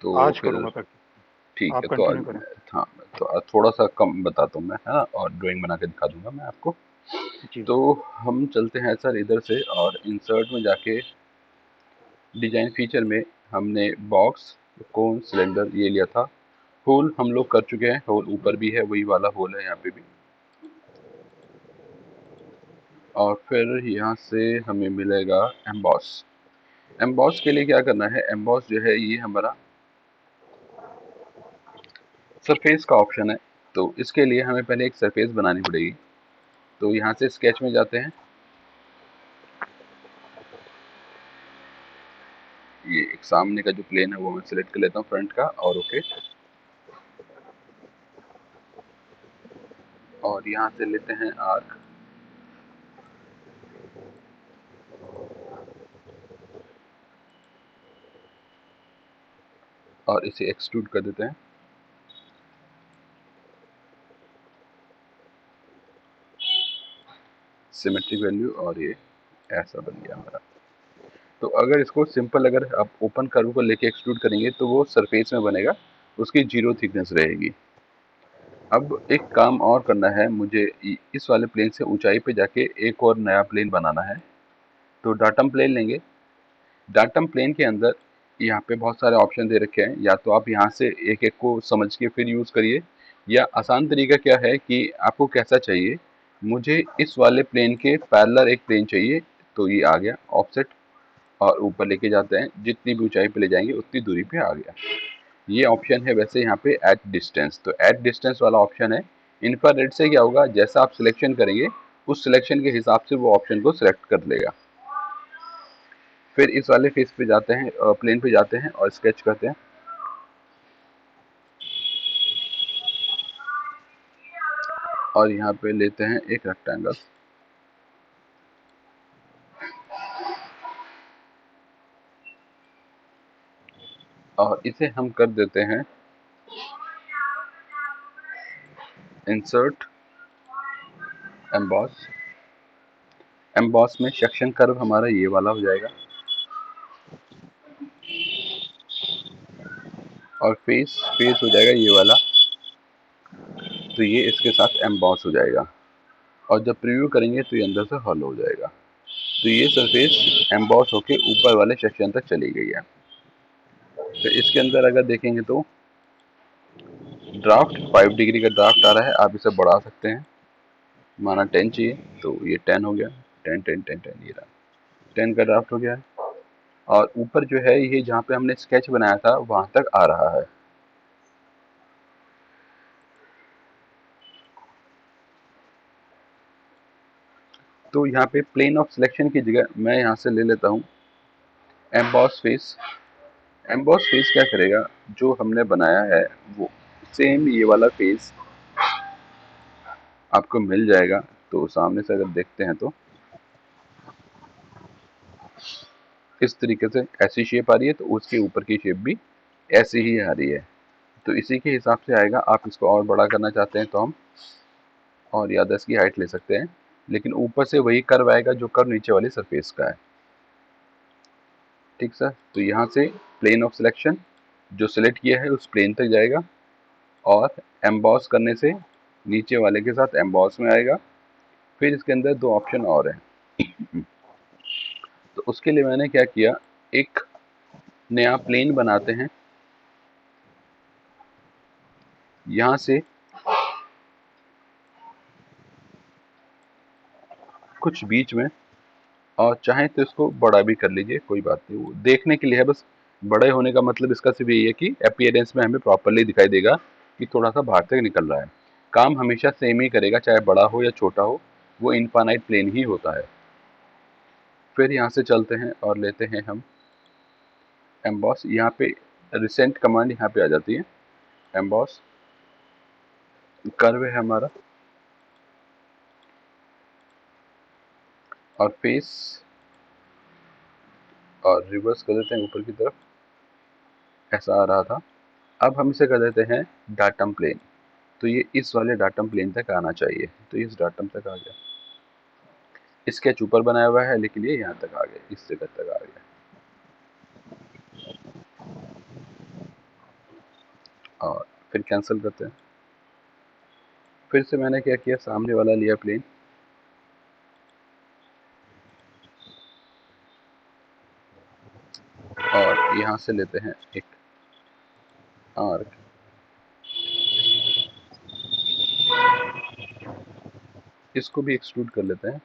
तो आज फिर करूँगा प्रैक्टिस। ठीक आप है। तो कंटिन्यू करें। हाँ, तो थोड़ा सा कम बताता हूँ मैं, है ना, और ड्राइंग बना के दिखा दूंगा मैं आपको। जी तो जी। हम चलते हैं सर इधर से, और इंसर्ट में जाके डिजाइन फीचर में हमने बॉक्स, कोन, सिलेंडर ये लिया था। होल हम लोग कर चुके हैं, होल ऊपर भी है, वही वाला होल है यहाँ पे भी। और फिर यहाँ से हमें मिलेगा एम्बॉस। एम्बॉस के लिए क्या करना है, एम्बॉस जो है ये हमारा सरफेस का ऑप्शन है। तो इसके लिए हमें पहले एक सरफेस बनानी पड़ेगी। तो यहाँ से स्केच में जाते हैं, ये एक सामने का जो प्लेन है वो मैं सिलेक्ट कर लेता हूँ, फ्रंट का, और ओके। और यहाँ से लेते हैं आर्क, और इसे एक्सट्रूड कर देते हैं, सिमेट्रिक वैल्यू, और ये ऐसा बन गया हमारा। तो अगर इसको सिंपल, अगर आप ओपन कर्व को लेके एक्सट्रूड करेंगे तो वो सरफेस में बनेगा, उसकी जीरो थिकनेस रहेगी। अब एक काम और करना है मुझे, इस वाले प्लेन से ऊंचाई पे जाके एक और नया प्लेन बनाना है। तो डाटम प्लेन लेंगे। डाटम प्लेन के अंदर यहाँ पे बहुत सारे ऑप्शन दे रखे हैं, या तो आप यहाँ से एक एक को समझ के फिर यूज़ करिए, या आसान तरीका क्या है कि आपको कैसा चाहिए। मुझे इस वाले प्लेन के पैरेलल एक प्लेन चाहिए, तो ये आ गया ऑफसेट, और ऊपर लेके जाते हैं, जितनी भी ऊंचाई पे ले जाएंगे उतनी दूरी पे आ गया। ये ऑप्शन है वैसे यहाँ पे एट डिस्टेंस, तो एट डिस्टेंस वाला ऑप्शन है। इंफ्रारेड से क्या होगा, जैसा आप सिलेक्शन करेंगे उस सिलेक्शन के हिसाब से वो ऑप्शन को सिलेक्ट कर लेगा। फिर इस वाले फेस पे जाते हैं, प्लेन पे जाते हैं और स्केच करते हैं। और यहाँ पे लेते हैं एक रेक्टेंगल, और इसे हम कर देते हैं इंसर्ट, एम्बॉस। एम्बॉस में सेक्शन कर्व हमारा ये वाला हो जाएगा, और फेस फेस हो जाएगा ये वाला। तो ये इसके साथ एम्बॉस हो जाएगा, और जब प्रीव्यू करेंगे तो ये अंदर से हॉलो हो जाएगा। तो ये सरफेस एम्बॉस होके ऊपर वाले सेक्शन तक चली गई है। तो इसके अंदर अगर देखेंगे तो ड्राफ्ट 5 डिग्री का ड्राफ्ट आ रहा है, आप इसे बढ़ा सकते हैं। माना 10 चाहिए तो ये 10 हो गया, 10 10 10 10, ये रहा 10 का ड्राफ्ट हो गया है। और ऊपर जो है ये जहाँ पे हमने स्केच बनाया था वहां तक आ रहा है। तो यहाँ पे प्लेन ऑफ सिलेक्शन की जगह मैं यहाँ से ले लेता हूँ एम्बॉस फेस। एम्बॉस फेस क्या करेगा, जो हमने बनाया है वो सेम ये वाला फेस आपको मिल जाएगा। तो सामने से अगर देखते हैं तो इस तरीके से ऐसी शेप आ रही है, तो उसके ऊपर की शेप भी ऐसी ही आ रही है। तो इसी के हिसाब से आएगा। आप इसको और बड़ा करना चाहते हैं तो हम और या 10 की हाइट ले सकते हैं, लेकिन ऊपर से वही कर्व आएगा जो कर्व नीचे वाली सरफेस का है। ठीक सर। तो यहाँ से प्लेन ऑफ सिलेक्शन जो सिलेक्ट किया है उस प्लेन तक जाएगा, और एम्बॉस करने से नीचे वाले के साथ एम्बॉस में आएगा। फिर इसके अंदर दो ऑप्शन और हैं। तो उसके लिए मैंने क्या किया, एक नया प्लेन बनाते हैं यहाँ से, कुछ बीच में, और चाहें तो इसको बड़ा भी कर लीजिए, कोई बात नहीं, वो देखने के लिए है बस। बड़े होने का मतलब इसका सिर्फ यही है कि अपीयरेंस में हमें प्रॉपरली दिखाई देगा कि थोड़ा सा बाहर तक निकल रहा है। काम हमेशा सेम ही करेगा, चाहे बड़ा हो या छोटा हो, वो इनफाइनाइट प्लेन ही होता है। फिर यहाँ से चलते हैं और लेते हैं हम एम्बॉस। यहाँ पे रिसेंट कमांड यहाँ पे आ जाती है। एम्बॉस कर्व है हमारा, और फेस, और रिवर्स कर देते हैं ऊपर की तरफ, ऐसा आ रहा था। अब हम इसे कर देते हैं डाटम प्लेन। तो ये इस वाले डाटम प्लेन तक आना चाहिए, तो इस डाटम तक आ गया। स्केच ऊपर बनाया हुआ है लेकिन ये यहाँ तक आ गया, इस जगह तक आ गया। और फिर कैंसिल करते हैं। फिर से मैंने क्या किया, सामने वाला लिया प्लेन, और यहाँ से लेते हैं एक आर्क, इसको भी एक्सट्रूड कर लेते हैं।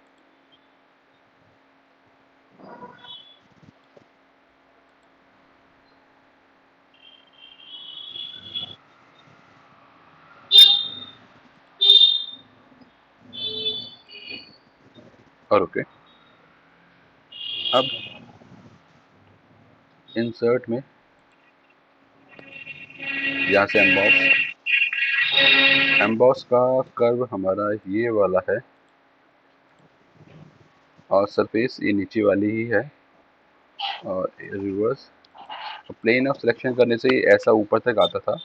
और ओके, अब इंसर्ट में यहाँ से एम्बॉस का कर्व हमारा ये वाला है, और सरफेस ये नीचे वाली ही है, और रिवर्स प्लेन ऑफ सिलेक्शन करने से ये ऐसा ऊपर तक आता था।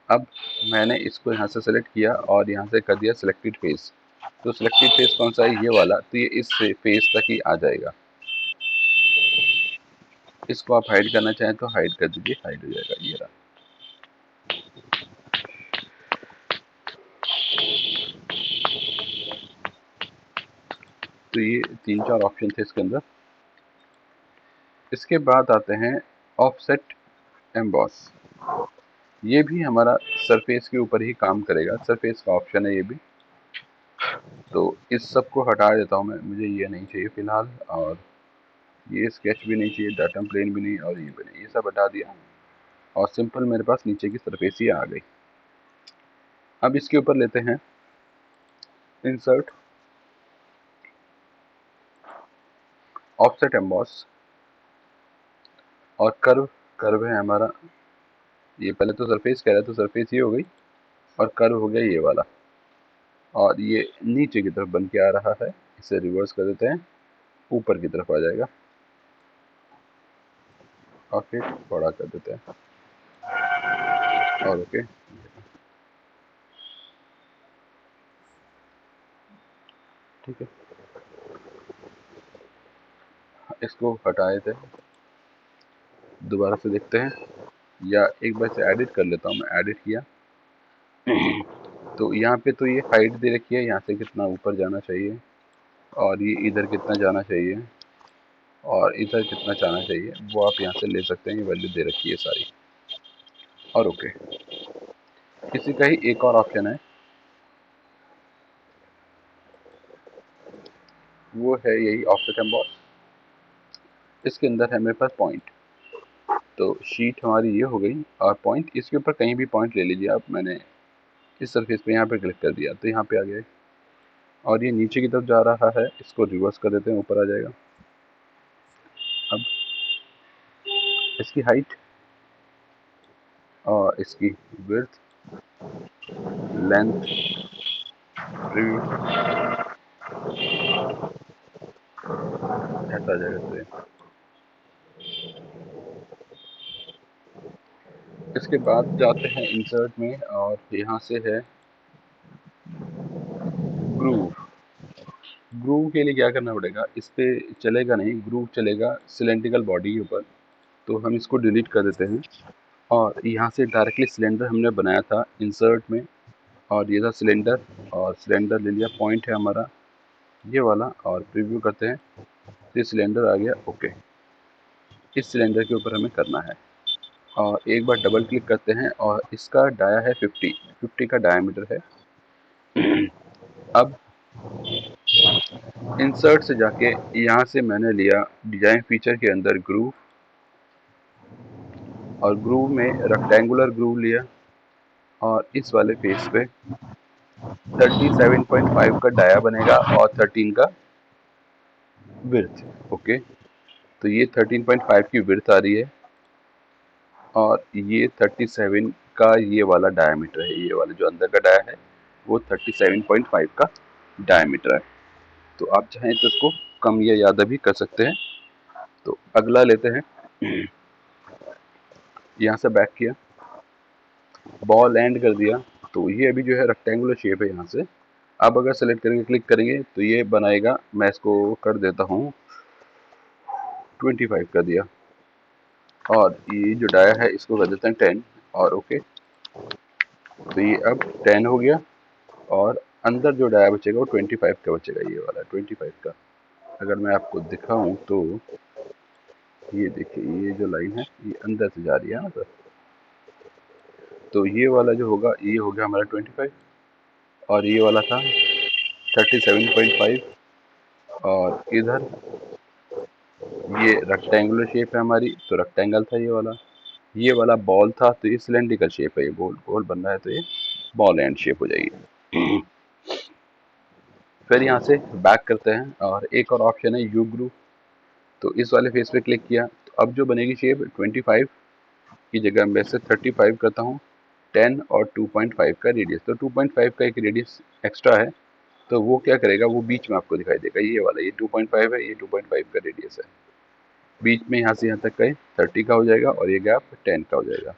अब मैंने इसको यहाँ से सेलेक्ट किया और यहाँ से कर दिया सिलेक्टेड फेस। तो सिलेक्टेड फेस कौन सा है, ये वाला, तो ये इस फेस तक ही आ जाएगा। इसको आप हाइड करना चाहें तो हाइड कर दीजिए, हाइड हो जाएगा, ये रहा। तो ये 3-4 ऑप्शन थे इसके अंदर। इसके बाद आते हैं ऑफसेट एम्बॉस। ये भी हमारा सरफेस के ऊपर ही काम करेगा, सरफेस का ऑप्शन है ये भी। तो इस सब को हटा देता हूँ मैं, मुझे ये नहीं चाहिए फिलहाल, और ये स्केच भी नहीं चाहिए, डाटम प्लेन भी नहीं, और ये भी नहीं, ये सब हटा दिया, और सिंपल मेरे पास नीचे की सरफेस ही आ गई। अब इसके ऊपर लेते हैं इंसर्ट ऑफसेट एम्बॉस, और कर्व है हमारा, ये पहले तो सरफेस कह रहा है तो सरफेस ये हो गई, और कर्व हो गया ये वाला, और ये नीचे की तरफ बन के आ रहा है। इसे रिवर्स कर देते हैं, ऊपर की तरफ आ जाएगा, और फिर बड़ा कर देते हैं, और ओके। ठीक है, इसको हटाए थे, दोबारा से देखते हैं, या एक बार से एडिट कर लेता हूँ मैं। एडिट किया तो यहाँ पे तो ये हाइट दे रखी है, यहाँ से कितना ऊपर जाना चाहिए, और ये इधर कितना जाना चाहिए, और इधर कितना जाना चाहिए, वो आप यहाँ से ले सकते हैं, ये वैल्यू दे रखी है सारी, और ओके। इसी का ही एक और ऑप्शन है, वो है यही ऑफसेट एम्बॉस। इसके अंदर है मेरे पास पॉइंट, तो शीट हमारी ये हो गई, और पॉइंट इसके ऊपर कहीं भी पॉइंट ले लीजिए आप। मैंने इस सरफेस पे यहाँ पे क्लिक कर दिया तो यहाँ पे आ गया, और ये नीचे की तरफ जा रहा है, इसको रिवर्स कर देते हैं, ऊपर आ जाएगा। अब इसकी हाइट और इसकी विड्थ, लेंथ, प्रीव्यू, ऐसा आ जाएगा सेम। इसके बाद जाते हैं इंसर्ट में, और यहाँ से है ग्रूव। ग्रूव के लिए क्या करना पड़ेगा, इस पे चलेगा नहीं, ग्रूव चलेगा सिलेंड्रिकल बॉडी के ऊपर, तो हम इसको डिलीट कर देते हैं, और यहाँ से डायरेक्टली सिलेंडर हमने बनाया था इंसर्ट में, और ये था सिलेंडर, और सिलेंडर ले लिया, पॉइंट है हमारा ये वाला, और प्रीव्यू करते हैं, ये सिलेंडर आ गया, ओके। इस सिलेंडर के ऊपर हमें करना है, और एक बार डबल क्लिक करते हैं, और इसका डाया है 50 का डायमीटर है। अब इंसर्ट से जाके यहाँ से मैंने लिया डिजाइन फीचर के अंदर ग्रूव, और ग्रूव में रेक्टेंगुलर ग्रूव लिया, और इस वाले फेस पे 37.5 का डाया बनेगा, और 13 का विड्थ, ओके। तो ये 13.5 की विड्थ आ रही है, और ये 37 का ये वाला डायमीटर है, ये वाला जो अंदर का डाया है वो 37.5 का डायमीटर है। तो आप चाहें तो इसको कम या ज़्यादा भी कर सकते हैं। तो अगला लेते हैं, यहाँ से बैक किया, बॉल एंड कर दिया, तो ये अभी जो है रेक्टेंगुलर शेप है यहाँ से। अब अगर सेलेक्ट करेंगे, क्लिक करेंगे, तो ये बनाएगा, मैं इसको कर देता हूँ 25 कर दिया, और ये जो डाया है इसको कर देते हैं 10, और ओके। तो ये अब 10 हो गया, और अंदर जो डाया बचेगा वो 25 का बचेगा, ये वाला 25 का। अगर मैं आपको दिखाऊं तो ये देखिए, ये जो लाइन है ये अंदर से जा रही है ना सर। तो ये वाला जो होगा ये हो गया हमारा 25, और ये वाला था 37.5, और इधर ये रेक्टेंगुलर शेप है हमारी, तो रेक्टेंगल था ये वाला। ये वाला बॉल था, तो ये सिलेंड्रिकल शेप है, ये गोल गोल बन रहा है, तो ये बॉल एंड शेप हो जाएगी। फिर यहाँ से बैक करते हैं, और एक और ऑप्शन है यू ग्रुप। तो इस वाले फेस पे क्लिक किया, तो अब जो बनेगी शेप 25 की जगह मैं से 35 करता हूँ, 10 और 2.5 का रेडियस। तो 2.5 का एक रेडियस एक्स्ट्रा है, तो वो क्या करेगा, वो बीच में आपको दिखाई देगा, ये वाला, ये 2.5 है, ये 2.5 का रेडियस है। बीच में यहाँ से यहाँ तक का 30 का हो जाएगा, और ये गैप 10 का हो जाएगा।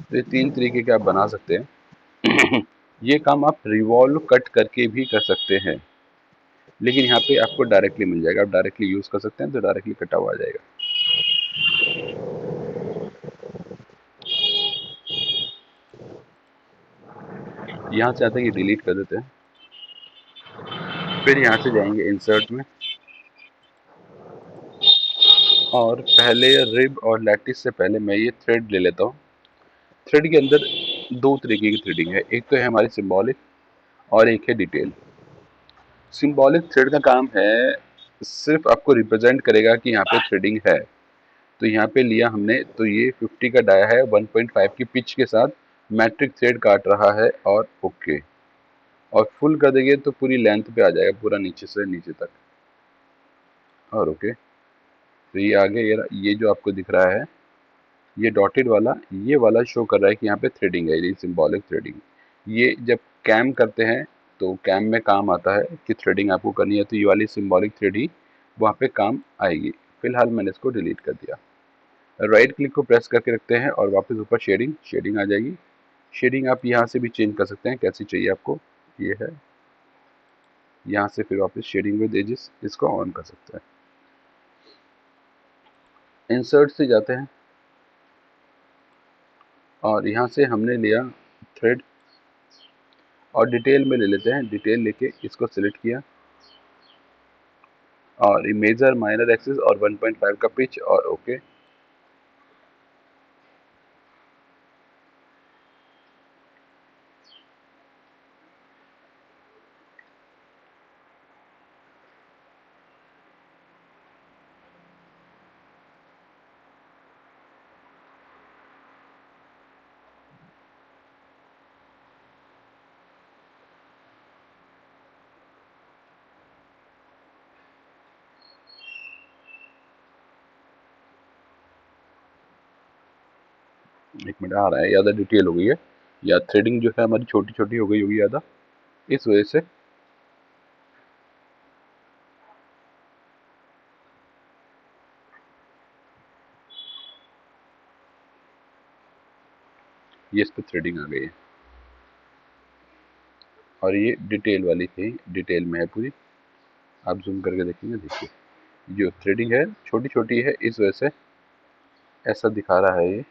तो ये 3 तरीके के आप बना सकते हैं। ये काम आप रिवॉल्व कट करके भी कर सकते हैं, लेकिन यहाँ पे आपको डायरेक्टली मिल जाएगा, आप डायरेक्टली यूज़ कर सकते हैं, तो डायरेक्टली कटा हुआ आ जाएगा। यहाँ से आता है कि डिलीट कर देते हैं। फिर यहाँ से जाएंगे इंसर्ट में, और पहले रिब और लैटिस से पहले मैं ये थ्रेड ले लेता हूँ। थ्रेड के अंदर दो तरीके की थ्रेडिंग है, एक तो है हमारी सिंबॉलिक, और एक है डिटेल। सिंबॉलिक थ्रेड का काम है, सिर्फ आपको रिप्रेजेंट करेगा कि यहाँ पे थ्रेडिंग है। तो यहाँ पे लिया हमने, तो ये 50 का डाया है, 1.5 की पिच के साथ मैट्रिक थ्रेड काट रहा है, और ओके। और फुल कर देंगे तो पूरी लेंथ पे आ जाएगा, पूरा नीचे से नीचे तक, और ओके। तो ये आगे ये जो आपको दिख रहा है, ये डॉटेड वाला, ये वाला शो कर रहा है कि यहाँ पे थ्रेडिंग है, ये सिंबॉलिक थ्रेडिंग। ये जब कैम करते हैं तो कैम में काम आता है कि थ्रेडिंग आपको करनी है, तो ये वाली सिंबॉलिक थ्रेड ही वहाँ पे काम आएगी। फिलहाल मैंने इसको डिलीट कर दिया। राइट क्लिक को प्रेस करके रखते हैं, और वापस ऊपर शेडिंग, शेडिंग आ जाएगी। शेडिंग आप यहाँ से भी चेंज कर सकते हैं, कैसी चाहिए आपको। ये है, यहाँ से फिर वापस शेडिंग विद एजेस, इसको ऑन कर सकते हैं। इंसर्ट से जाते हैं, और यहाँ से हमने लिया थ्रेड, और डिटेल में ले लेते हैं। डिटेल लेके इसको सिलेक्ट किया, और मेजर माइनर एक्सिस और 1.5 का पिच, और ओके। एक मिनट, आ रहा है, ज़्यादा डिटेल हो गई है, या थ्रेडिंग जो है हमारी छोटी छोटी हो गई होगी ज़्यादा, इस वजह से। ये इस पर थ्रेडिंग आ गई है, और ये डिटेल वाली थी, डिटेल में है पूरी। आप जूम करके देखेंगे, देखिए जो थ्रेडिंग है छोटी छोटी है, इस वजह से ऐसा दिखा रहा है ये।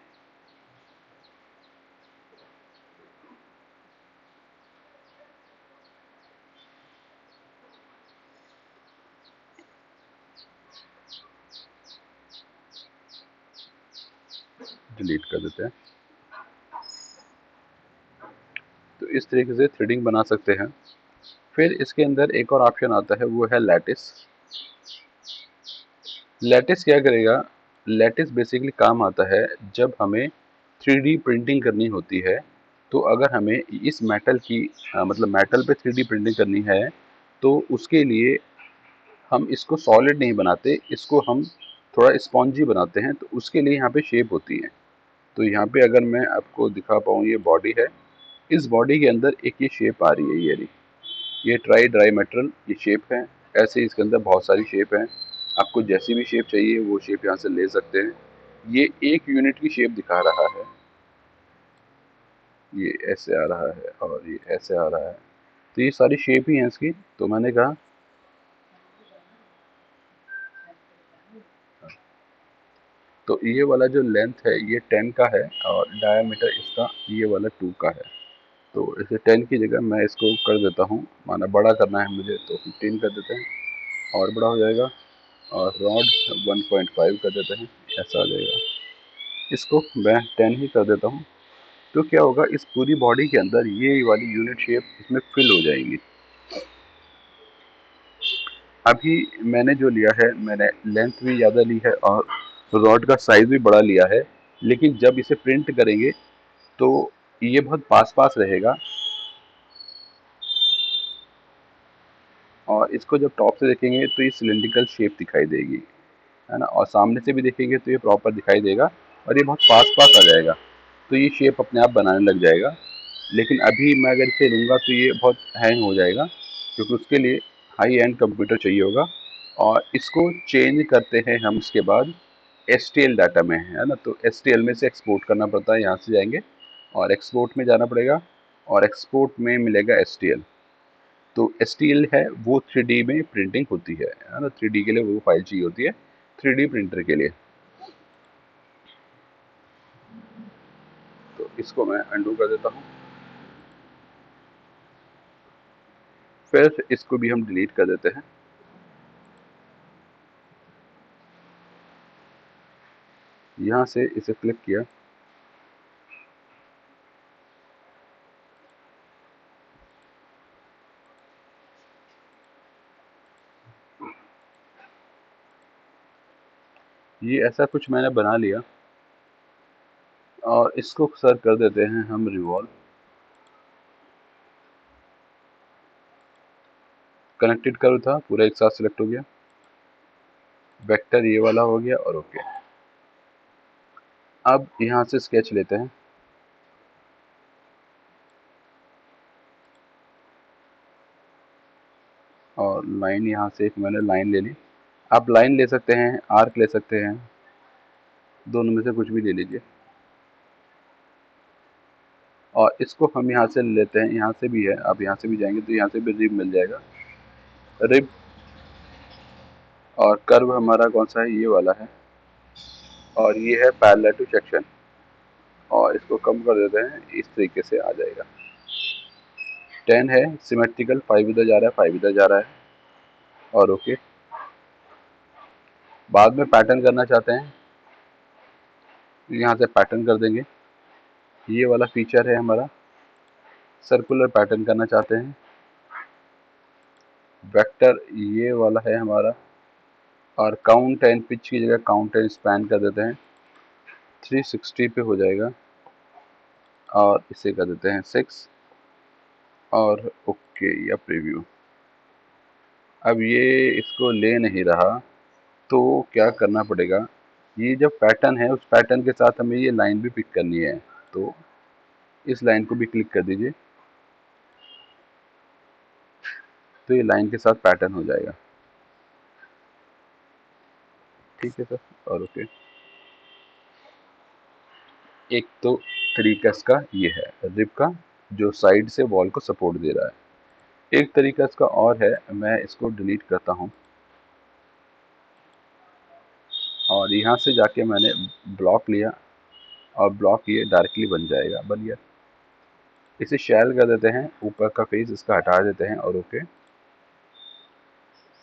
डिलीट कर देते हैं। तो इस तरीके से थ्रेडिंग बना सकते हैं। फिर इसके अंदर एक और ऑप्शन आता है, वो है लैटिस। लैटिस क्या करेगा, लैटिस बेसिकली काम आता है जब हमें 3D प्रिंटिंग करनी होती है। तो अगर हमें इस मेटल की मतलब मेटल पे 3D प्रिंटिंग करनी है, तो उसके लिए हम इसको सॉलिड नहीं बनाते, इसको हम थोड़ा स्पॉन्जी बनाते हैं, तो उसके लिए यहाँ पे शेप होती है। तो यहाँ पे अगर मैं आपको दिखा पाऊँ, ये बॉडी है, इस बॉडी के अंदर एक ये शेप आ रही है, ये रही, ये ट्राई ड्राई मेटल ये शेप है। ऐसे ही इसके अंदर बहुत सारी शेप हैं, आपको जैसी भी शेप चाहिए वो शेप यहाँ से ले सकते हैं। ये एक यूनिट की शेप दिखा रहा है, ये ऐसे आ रहा है, और ये ऐसे आ रहा है, तो ये सारी शेप ही हैं इसकी। तो मैंने कहा, तो ये वाला जो लेंथ है ये 10 का है और डायामीटर इसका ये वाला 2 का है। तो इसे 10 की जगह मैं इसको कर देता हूँ, माना बड़ा करना है मुझे तो 15 कर देते हैं और बड़ा हो जाएगा, और रॉड 1.5 कर देते हैं, ऐसा आ जाएगा। इसको मैं 10 ही कर देता हूँ। तो क्या होगा, इस पूरी बॉडी के अंदर ये वाली यूनिट शेप इसमें फिल हो जाएंगी। अभी मैंने जो लिया है, मैंने लेंथ भी ज़्यादा ली है और रॉड का साइज भी बड़ा लिया है, लेकिन जब इसे प्रिंट करेंगे तो ये बहुत पास पास रहेगा और इसको जब टॉप से देखेंगे तो ये सिलेंड्रिकल शेप दिखाई देगी, है ना, और सामने से भी देखेंगे तो ये प्रॉपर दिखाई देगा और ये बहुत पास पास आ जाएगा, तो ये शेप अपने आप बनाने लग जाएगा। लेकिन अभी मैं अगर इसे लूँगा तो ये बहुत हैंग हो जाएगा, क्योंकि उसके लिए हाई एंड कंप्यूटर चाहिए होगा। और इसको चेंज करते हैं हम इसके बाद STL डाटा में, है ना, तो STL में से एक्सपोर्ट करना पड़ता है, यहाँ से जाएंगे और एक्सपोर्ट में जाना पड़ेगा और एक्सपोर्ट में मिलेगा STL। तो STL है वो 3D में प्रिंटिंग होती है ना, 3D के लिए वो फाइल चाहिए होती है, 3D प्रिंटर के लिए। तो इसको मैं अंडू कर देता हूँ, फिर इसको भी हम डिलीट कर देते हैं। यहाँ से इसे क्लिक किया, ये ऐसा कुछ मैंने बना लिया और इसको सर कर देते हैं हम रिवॉल्व। कनेक्टेड करो था, पूरा एक साथ सिलेक्ट हो गया, वेक्टर ये वाला हो गया और ओके। अब यहाँ से स्केच लेते हैं, और लाइन यहाँ से एक मैंने लाइन ले ली। आप लाइन ले सकते हैं, आर्क ले सकते हैं, दोनों में से कुछ भी ले लीजिए। और इसको हम यहाँ से लेते हैं, यहाँ से भी है, आप यहाँ से भी जाएंगे तो यहाँ से भी रिब मिल जाएगा, रिब। और कर्व हमारा कौन सा है, ये वाला है, और ये है पैरेलल टू सेक्शन, और इसको कम कर देते हैं, इस तरीके से आ जाएगा। 10 है सिमेट्रिकल, 5 इधर जा रहा है, 5 इधर जा रहा है, और ओके। बाद में पैटर्न करना चाहते हैं, यहाँ से पैटर्न कर देंगे। ये वाला फीचर है हमारा, सर्कुलर पैटर्न करना चाहते हैं, वेक्टर ये वाला है हमारा, और काउंट एंड पिच की जगह काउंट एंड स्पैन कर देते हैं, 360 पे हो जाएगा, और इसे कर देते हैं 6, और ओके या प्रीव्यू। अब ये इसको ले नहीं रहा, तो क्या करना पड़ेगा, ये जब पैटर्न है उस पैटर्न के साथ हमें ये लाइन भी पिक करनी है, तो इस लाइन को भी क्लिक कर दीजिए, तो ये लाइन के साथ पैटर्न हो जाएगा। ठीक है सर, और ओके। एक तो तरीका इसका ये है रिब का, जो साइड से वॉल को सपोर्ट दे रहा है। एक तरीका इसका और है, मैं इसको डिलीट करता हूँ और यहाँ से जाके मैंने ब्लॉक लिया, और ब्लॉक ये डायरेक्टली बन जाएगा, बन गया। इसे शैल कर देते हैं, ऊपर का फेस इसका हटा देते हैं और ओके।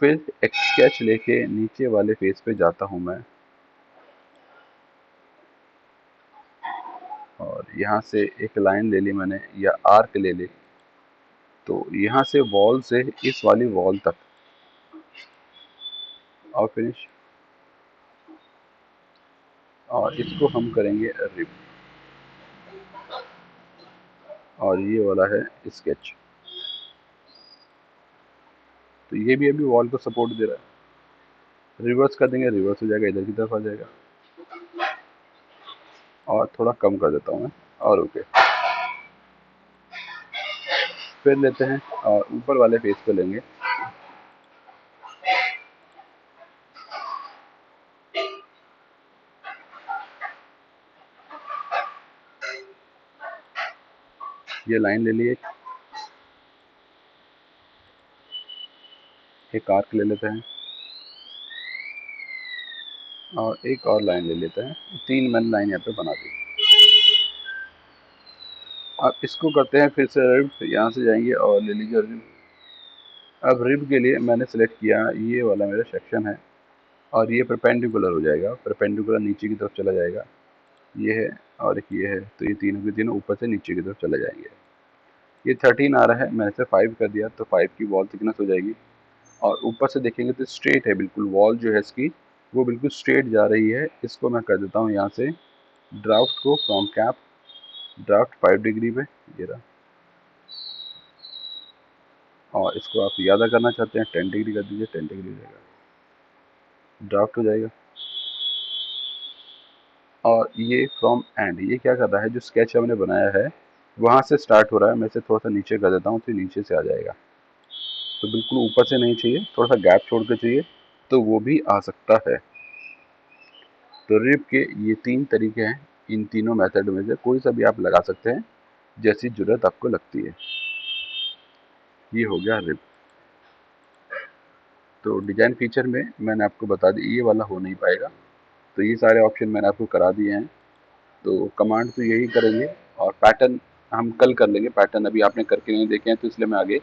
फिर एक स्केच लेके नीचे वाले फेस पे जाता हूँ मैं, और यहाँ से एक लाइन ले ली मैंने या आर्क ले ली, तो यहाँ से वॉल से इस वाली वॉल तक, और फिनिश। और इसको हम करेंगे रिप, और ये वाला है स्केच, तो ये भी अभी वॉल को सपोर्ट दे रहा है। रिवर्स कर देंगे, रिवर्स हो जाएगा, इधर की तरफ आ जाएगा, और थोड़ा कम कर देता हूँ मैं, और ओके। फिर लेते हैं और ऊपर वाले फेस पे लेंगे, ये लाइन ले लिए, एक आर्क ले लेते हैं, और एक और लाइन ले लेते हैं, 3 मैंने लाइन यहाँ पे बना दी। अब इसको करते हैं फिर से रिब, यहाँ से जाएंगे और ले लीजिए रिब। अब रिब के लिए मैंने सेलेक्ट किया ये वाला मेरा सेक्शन है और ये परपेंडिकुलर हो जाएगा, परपेंडिकुलर नीचे की तरफ चला जाएगा, ये है और एक ये है, तो ये तीनों के तीनों ऊपर से नीचे की तरफ चले जाएंगे। ये 13 आ रहा है, मैंने इसे 5 कर दिया तो 5 की वॉल थिकनेस हो जाएगी। और ऊपर से देखेंगे तो स्ट्रेट है बिल्कुल, वॉल जो है इसकी वो बिल्कुल स्ट्रेट जा रही है। इसको मैं कर देता हूँ यहाँ से ड्राफ्ट को फ्रॉम कैप, ड्राफ्ट 5 डिग्री पे, ये रहा। और इसको आप ज़्यादा करना चाहते हैं 10 डिग्री कर दीजिए, 10 डिग्री रहेगा, ड्राफ्ट हो जाएगा। और ये फ्रॉम एंड, ये क्या कर रहा है, जो स्केच हमने बनाया है वहाँ से स्टार्ट हो रहा है। मैं इसे थोड़ा सा नीचे कर देता हूँ तो नीचे से आ जाएगा। तो बिल्कुल ऊपर से नहीं चाहिए, थोड़ा सा गैप छोड़ के चाहिए तो वो भी आ सकता है। तो रिब के ये 3 तरीके हैं, इन तीनों मेथड में से कोई सा भी आप लगा सकते हैं जैसी ज़रूरत आपको लगती है। ये हो गया रिब। तो डिज़ाइन फीचर में मैंने आपको बता दी ये वाला हो नहीं पाएगा, तो ये सारे ऑप्शन मैंने आपको करा दिए हैं। तो कमांड तो यही करेंगे और पैटर्न हम कल कर लेंगे। पैटर्न अभी आपने करके नहीं देखे हैं तो इसलिए मैं आगे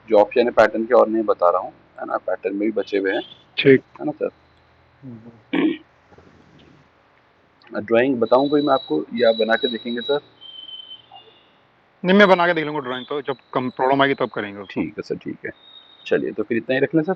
जो ऑप्शन है पैटर्न के और नहीं बता रहा हूँ, है ना, पैटर्न में भी बचे हुए हैं, ठीक है ना सर। हम्म। ड्राइंग बताऊँ कोई मैं आपको या बना के देखेंगे सर? नहीं, मैं बना के देख लूंगा ड्राइंग, तो जब कम प्रॉब्लम आएगी तब करेंगे उसको। ठीक है सर, ठीक है। चलिए तो फिर इतना ही रख लें सर।